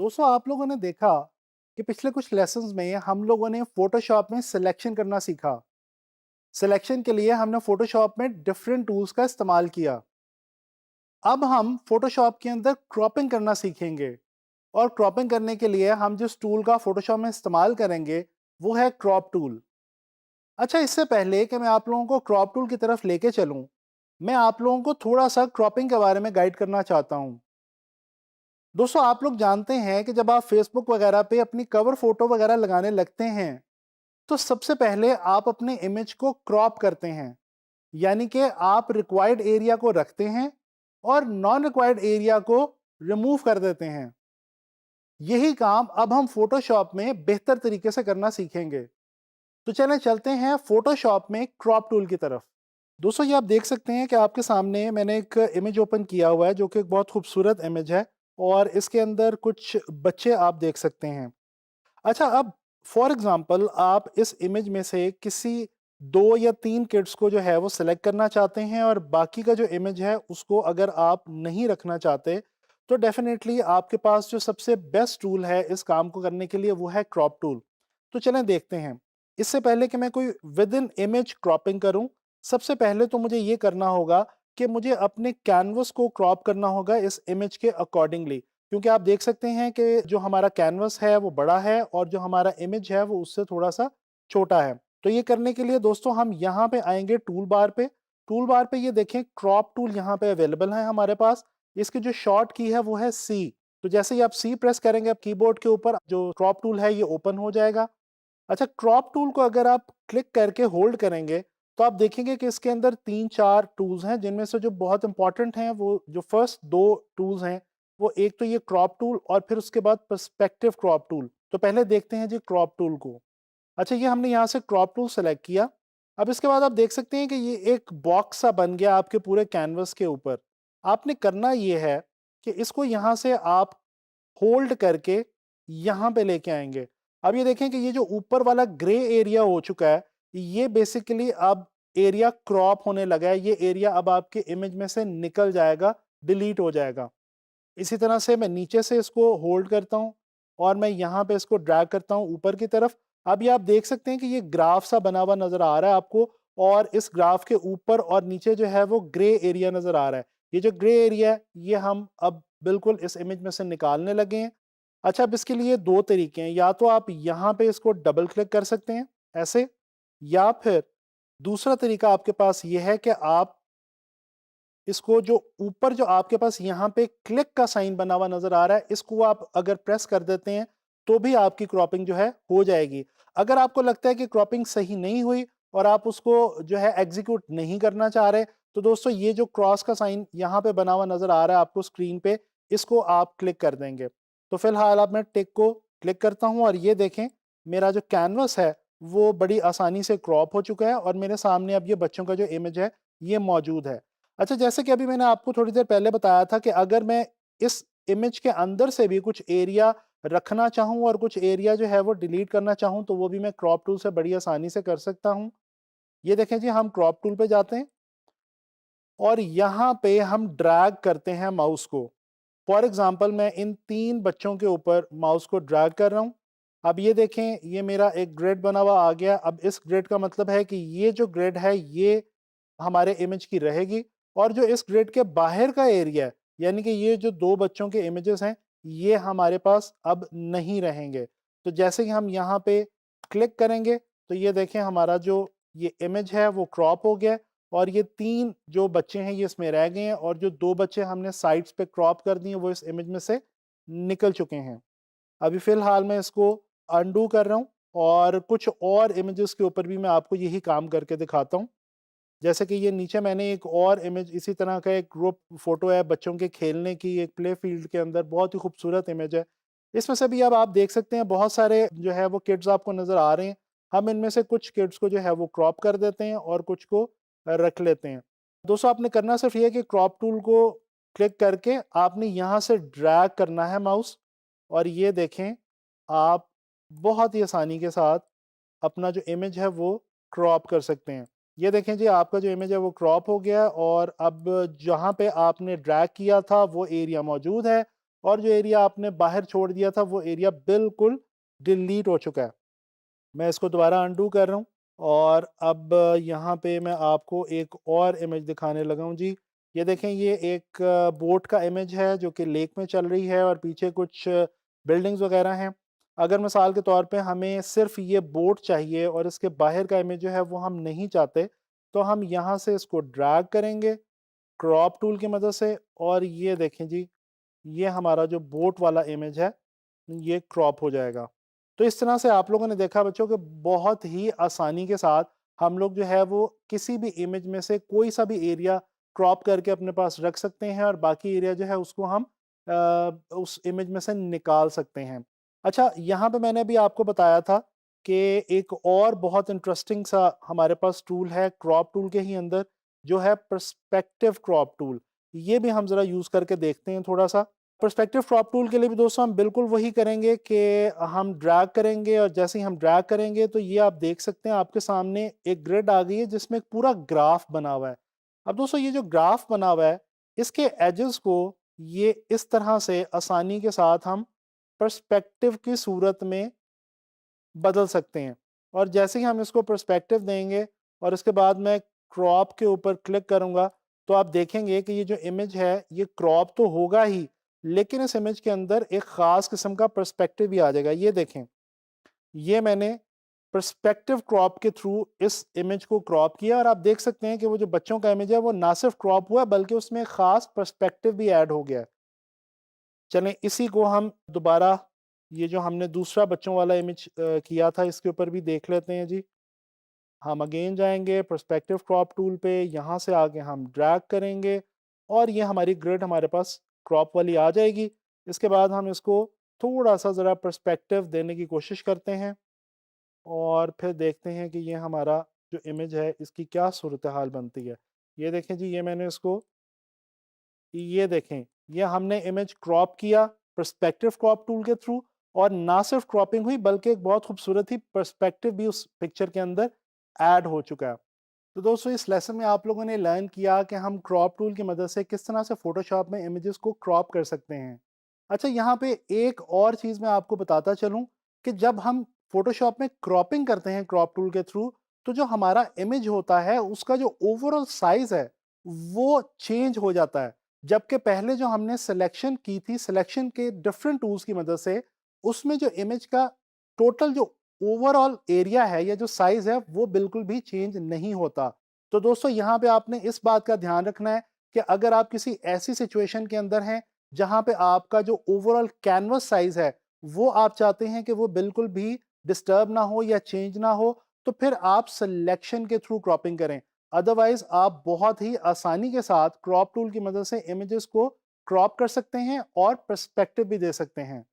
दोस्तों आप लोगों ने देखा कि पिछले कुछ लेसन्स में हम लोगों ने फोटोशॉप में सिलेक्शन करना सीखा। सिलेक्शन के लिए हमने फोटोशॉप में डिफरेंट टूल्स का इस्तेमाल किया। अब हम फोटोशॉप के अंदर क्रॉपिंग करना सीखेंगे और क्रॉपिंग करने के लिए हम जिस टूल का फोटोशॉप में इस्तेमाल करेंगे वो है क्रॉप टूल। अच्छा, इससे पहले कि मैं आप लोगों को क्रॉप टूल की तरफ लेके चलूं, मैं आप लोगों को थोड़ा सा क्रॉपिंग के बारे में गाइड करना चाहता हूं। दोस्तों आप लोग जानते हैं कि जब आप फेसबुक वगैरह पे अपनी कवर फोटो वगैरह लगाने लगते हैं तो सबसे पहले आप अपने इमेज को क्रॉप करते हैं, यानी कि आप रिक्वायर्ड एरिया को रखते हैं और नॉन रिक्वायर्ड एरिया को रिमूव कर देते हैं। यही काम अब हम फोटोशॉप में बेहतर तरीके से करना सीखेंगे। तो चलें चलते हैं फोटोशॉप में क्रॉप टूल की तरफ। दोस्तों ये आप देख सकते हैं कि आपके सामने मैंने एक इमेज ओपन किया हुआ है जो कि एक बहुत खूबसूरत इमेज है और इसके अंदर कुछ बच्चे आप देख सकते हैं। अच्छा, अब फॉर एग्जांपल आप इस इमेज में से किसी 2 या 3 किड्स को जो है वो सिलेक्ट करना चाहते हैं और बाकी का जो इमेज है उसको अगर आप नहीं रखना चाहते, तो डेफिनेटली आपके पास जो सबसे बेस्ट टूल है इस काम को करने के लिए वो है क्रॉप टूल। तो चलें देखते हैं। इससे पहले कि मैं कोई विद इन इमेज क्रॉपिंग करूं, सबसे पहले तो मुझे ये करना होगा कि मुझे अपने कैनवस को क्रॉप करना होगा इस इमेज के अकॉर्डिंगली। क्योंकि आप देख सकते हैं कि जो हमारा कैनवस है वो बड़ा है और जो हमारा इमेज है वो उससे थोड़ा-सा छोटा है। तो ये करने के लिए दोस्तों हम यहाँ पे आएँगे टूल बार पे। टूल बार पे ये देखें क्रॉप टूल यहाँ पे अवेलेबल है हमारे पास। इसकी जो शॉर्ट की है वो है सी। तो जैसे ही आप सी प्रेस करेंगे, आप कीबोर्ड के ऊपर जो क्रॉप टूल है ये ओपन हो जाएगा। अच्छा, क्रॉप टूल को अगर आप क्लिक करके होल्ड करेंगे तो आप देखेंगे कि इसके अंदर 3-4 टूल्स हैं, जिनमें से जो बहुत इंपॉर्टेंट हैं वो जो फर्स्ट 2 टूल्स हैं, वो एक तो ये क्रॉप टूल और फिर उसके बाद पर्सपेक्टिव क्रॉप टूल। तो पहले देखते हैं जी क्रॉप टूल को। अच्छा, ये हमने यहाँ से क्रॉप टूल सेलेक्ट किया। अब इसके बाद आप देख सकते हैं कि ये एक बॉक्स सा बन गया आपके पूरे कैनवस के ऊपर। आपने करना ये है कि इसको यहाँ से आप होल्ड करके यहाँ पे लेके आएँगे। अब ये देखें कि ये जो ऊपर वाला ग्रे एरिया हो चुका है, ये बेसिकली अब एरिया क्रॉप होने लगा है। ये एरिया अब आपके इमेज में से निकल जाएगा, डिलीट हो जाएगा। इसी तरह से मैं नीचे से इसको होल्ड करता हूँ और मैं यहाँ पे इसको ड्रैग करता हूँ ऊपर की तरफ। अब ये आप देख सकते हैं कि ये ग्राफ सा बना हुआ नज़र आ रहा है आपको और इस ग्राफ के ऊपर और नीचे जो है वो ग्रे एरिया नज़र आ रहा है। ये जो ग्रे एरिया है ये हम अब बिल्कुल इस इमेज में से निकालने लगे हैं। अच्छा, अब इसके लिए 2 तरीके हैं, या तो आप यहाँ पे इसको डबल क्लिक कर सकते हैं ऐसे, या फिर दूसरा तरीका आपके पास ये है कि आप इसको जो ऊपर जो आपके पास यहाँ पे क्लिक का साइन बना हुआ नज़र आ रहा है, इसको आप अगर प्रेस कर देते हैं, तो भी आपकी क्रॉपिंग जो है हो जाएगी। अगर आपको लगता है कि क्रॉपिंग सही नहीं हुई और आप उसको जो है एग्ज़ीक्यूट नहीं करना चाह रहे, तो दोस्तों ये जो क्रॉस का साइन यहाँ पे बना हुआ नज़र आ रहा है आपको स्क्रीन पे, इसको आप क्लिक कर देंगे। तो फिलहाल अब मैं टिक को क्लिक करता हूँ और ये देखें, मेरा जो कैनवस है, वो बड़ी आसानी से क्रॉप हो चुका है और मेरे सामने अब ये बच्चों का जो इमेज है, ये मौजूद है। अच्छा, जैसे कि अभी मैंने आपको थोड़ी देर पहले बताया था कि अगर मैं इस इमेज के अंदर से भी कुछ एरिया रखना चाहूँ और कुछ एरिया जो है वो डिलीट करना चाहूँ, तो वो भी मैं क्रॉप टूल से बड़ी आसानी से कर सकता हूँ। ये देखें जी, हम क्रॉप टूल पे जाते हैं और यहाँ पे हम ड्रैग करते हैं माउस को। फॉर एग्ज़ाम्पल मैं इन 3 बच्चों के ऊपर माउस को ड्रैग कर रहा हूँ। अब ये देखें, ये मेरा एक ग्रिड बना हुआ आ गया। अब इस ग्रिड का मतलब है कि ये जो ग्रिड है ये हमारे इमेज की रहेगी और जो इस ग्रिड के बाहर का एरिया है, यानी कि ये जो 2 बच्चों के इमेजेस हैं, ये हमारे पास अब नहीं रहेंगे। तो जैसे ही हम यहाँ पे क्लिक करेंगे, तो ये देखें हमारा जो ये इमेज है वो क्रॉप हो गया है और ये 3 जो बच्चे हैं ये इसमें रह गए हैं और जो 2 बच्चे हमने साइड्स पे क्रॉप कर दिए वो इस इमेज में से निकल चुके हैं। अभी फ़िलहाल मैं इसको अनडू कर रहा हूँ और कुछ और इमेजेस के ऊपर भी मैं आपको यही काम करके दिखाता हूँ। जैसे कि ये नीचे मैंने एक और इमेज इसी तरह का एक ग्रुप फ़ोटो है बच्चों के खेलने की, एक प्ले फ़ील्ड के अंदर बहुत ही खूबसूरत इमेज है। इसमें से भी अब आप देख सकते हैं बहुत सारे जो है वो किड्स आपको नज़र आ रहे हैं। हम इनमें से कुछ किड्स को जो है वो क्रॉप कर देते हैं और कुछ को रख लेते हैं। दोस्तों आपने करना सिर्फ़ ये है कि क्रॉप टूल को क्लिक करके आपने यहाँ से ड्रैग करना है माउस और ये देखें, आप बहुत ही आसानी के साथ अपना जो इमेज है वो क्रॉप कर सकते हैं। ये देखें जी, आपका जो इमेज है वो क्रॉप हो गया है और अब जहाँ पे आपने ड्रैग किया था वो एरिया मौजूद है और जो एरिया आपने बाहर छोड़ दिया था वो एरिया बिल्कुल डिलीट हो चुका है। मैं इसको दोबारा अनडू कर रहा हूँ और अब यहाँ पे मैं आपको एक और इमेज दिखाने लगा हूँ जी। ये देखें, ये एक बोट का इमेज है जो कि लेक में चल रही है और पीछे कुछ बिल्डिंग्स वगैरह हैं। अगर मिसाल के तौर पे हमें सिर्फ ये बोट चाहिए और इसके बाहर का इमेज जो है वो हम नहीं चाहते, तो हम यहाँ से इसको ड्रैग करेंगे क्रॉप टूल की मदद से, और ये देखें जी, ये हमारा जो बोट वाला इमेज है ये क्रॉप हो जाएगा। तो इस तरह से आप लोगों ने देखा बच्चों कि बहुत ही आसानी के साथ हम लोग जो है वो किसी भी इमेज में से कोई सा भी एरिया क्रॉप करके अपने पास रख सकते हैं और बाकी एरिया जो है उसको हम उस इमेज में से निकाल सकते हैं। अच्छा, यहाँ पे मैंने भी आपको बताया था कि एक और बहुत इंटरेस्टिंग सा हमारे पास टूल है क्रॉप टूल के ही अंदर, जो है पर्सपेक्टिव क्रॉप टूल। ये भी हम ज़रा यूज़ करके देखते हैं थोड़ा सा। पर्सपेक्टिव क्रॉप टूल के लिए भी दोस्तों हम बिल्कुल वही करेंगे कि हम ड्रैग करेंगे, और जैसे ही हम ड्रैग करेंगे तो ये आप देख सकते हैं आपके सामने एक ग्रिड आ गई है जिसमें एक पूरा ग्राफ बना हुआ है। अब दोस्तों ये जो ग्राफ बना हुआ है, इसके एजेस को ये इस तरह से आसानी के साथ हम पर्सपेक्टिव की सूरत में बदल सकते हैं। और जैसे ही हम इसको पर्सपेक्टिव देंगे और इसके बाद मैं क्रॉप के ऊपर क्लिक करूंगा, तो आप देखेंगे कि ये जो इमेज है ये क्रॉप तो होगा ही, लेकिन इस इमेज के अंदर एक खास किस्म का पर्सपेक्टिव भी आ जाएगा। ये देखें, ये मैंने पर्सपेक्टिव क्रॉप के थ्रू इस इमेज को क्रॉप किया और आप देख सकते हैं कि वो जो बच्चों का इमेज है वो ना सिर्फ क्रॉप हुआ बल्कि उसमें एक खास पर्सपेक्टिव भी ऐड हो गया है। चलें इसी को हम दोबारा, ये जो हमने दूसरा बच्चों वाला इमेज किया था, इसके ऊपर भी देख लेते हैं जी। हम अगेन जाएंगे पर्सपेक्टिव क्रॉप टूल पे, यहाँ से आगे हम ड्रैग करेंगे और ये हमारी ग्रिड हमारे पास क्रॉप वाली आ जाएगी। इसके बाद हम इसको थोड़ा सा ज़रा पर्सपेक्टिव देने की कोशिश करते हैं और फिर देखते हैं कि ये हमारा जो इमेज है इसकी क्या सूरत हाल बनती है। ये देखें जी, ये मैंने इसको, ये देखें, ये हमने इमेज क्रॉप किया पर्सपेक्टिव क्रॉप टूल के थ्रू, और ना सिर्फ क्रॉपिंग हुई बल्कि एक बहुत खूबसूरत ही पर्सपेक्टिव भी उस पिक्चर के अंदर ऐड हो चुका है। तो दोस्तों इस लेसन में आप लोगों ने लर्न किया कि हम क्रॉप टूल की मदद से किस तरह से फोटोशॉप में इमेजेस को क्रॉप कर सकते हैं। अच्छा, यहाँ पे एक और चीज़ मैं आपको बताता चलूँ कि जब हम फोटोशॉप में क्रॉपिंग करते हैं क्रॉप टूल के थ्रू, तो जो हमारा इमेज होता है उसका जो ओवरऑल साइज है वो चेंज हो जाता है। जबकि पहले जो हमने सिलेक्शन की थी, सिलेक्शन के डिफरेंट टूल्स की मदद से, उसमें जो इमेज का टोटल जो ओवरऑल एरिया है या जो साइज है वो बिल्कुल भी चेंज नहीं होता। तो दोस्तों यहाँ पे आपने इस बात का ध्यान रखना है कि अगर आप किसी ऐसी सिचुएशन के अंदर हैं जहाँ पे आपका जो ओवरऑल कैनवस साइज है वो आप चाहते हैं कि वो बिल्कुल भी डिस्टर्ब ना हो या चेंज ना हो, तो फिर आप सिलेक्शन के थ्रू क्रॉपिंग करें। अदरवाइज आप बहुत ही आसानी के साथ क्रॉप टूल की मदद से इमेजेस को क्रॉप कर सकते हैं और पर्सपेक्टिव भी दे सकते हैं।